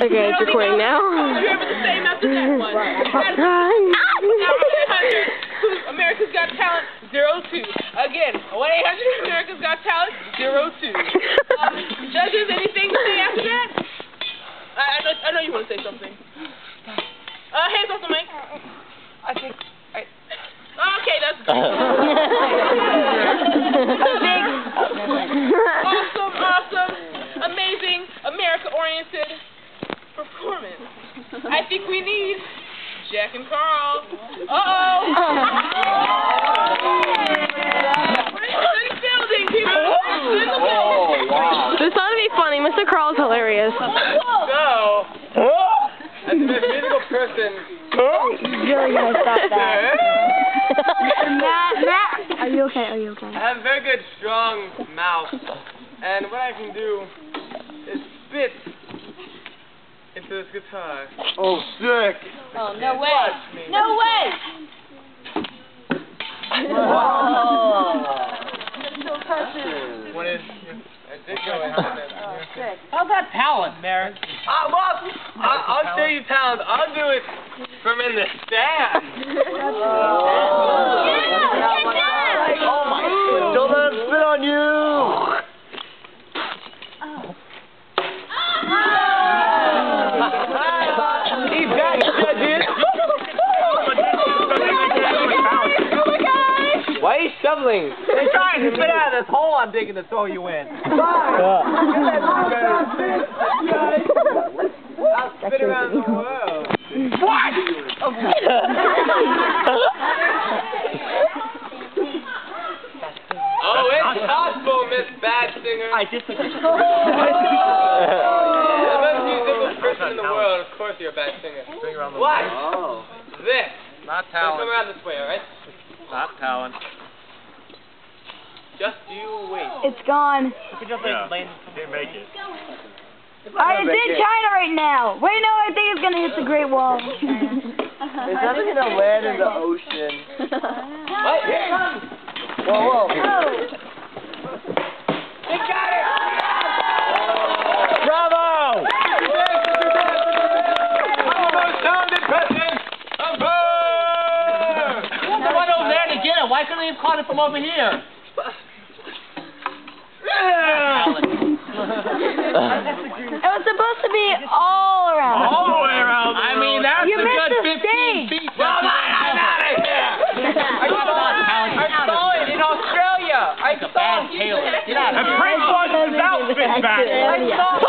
Okay, it's recording now. You're able to say after that one. America's Got Talent 02. Again, 1-800 America's Got Talent 02. Judges, anything to say after that? I know you want to say something. Hands off the mic. I think Okay, that's good. Awesome, amazing, America-oriented performance. I think we need Jack and Carl. This ought to be funny. Mr. Carl's hilarious. so. As a musical person. Really gonna stop that. Matt, are you okay? I have a very good, strong mouth, and what I can do is spit into this guitar. Oh, sick! Oh, no way! Watch me. No way! What is? I did go into that. How's that talent, Merrick? I'll show you talent. I'll do it from in the stand. Oh my God! Don't let him spit on you! He's back, judges. Why are you shoveling? They're trying to spit out of this hole I'm digging to throw you in. I'll spit around the world. What? Oh, it's possible, Miss Bad Singer. I disagree. The most musical person in the world, of course you're a bad singer. What? Oh. This. Not Come talent. around this way, alright? Not talent. Just you wait. It's gone. Didn't make it. Alright, it's in China right now. Wait, no, I think it's gonna hit the Great Wall. It's never gonna land in the ocean. What? Whoa, whoa. They got it! Bravo! I'm the most talented president of Earth! They went over there to get it. Why couldn't they have caught it from over here? It was supposed to be all around. All the way around. I mean, that's You a missed good the 15 stage. feet. Well, I'm out of here! I saw it in Australia! I saw it! Get out of here. Prince wants his outfit back. I saw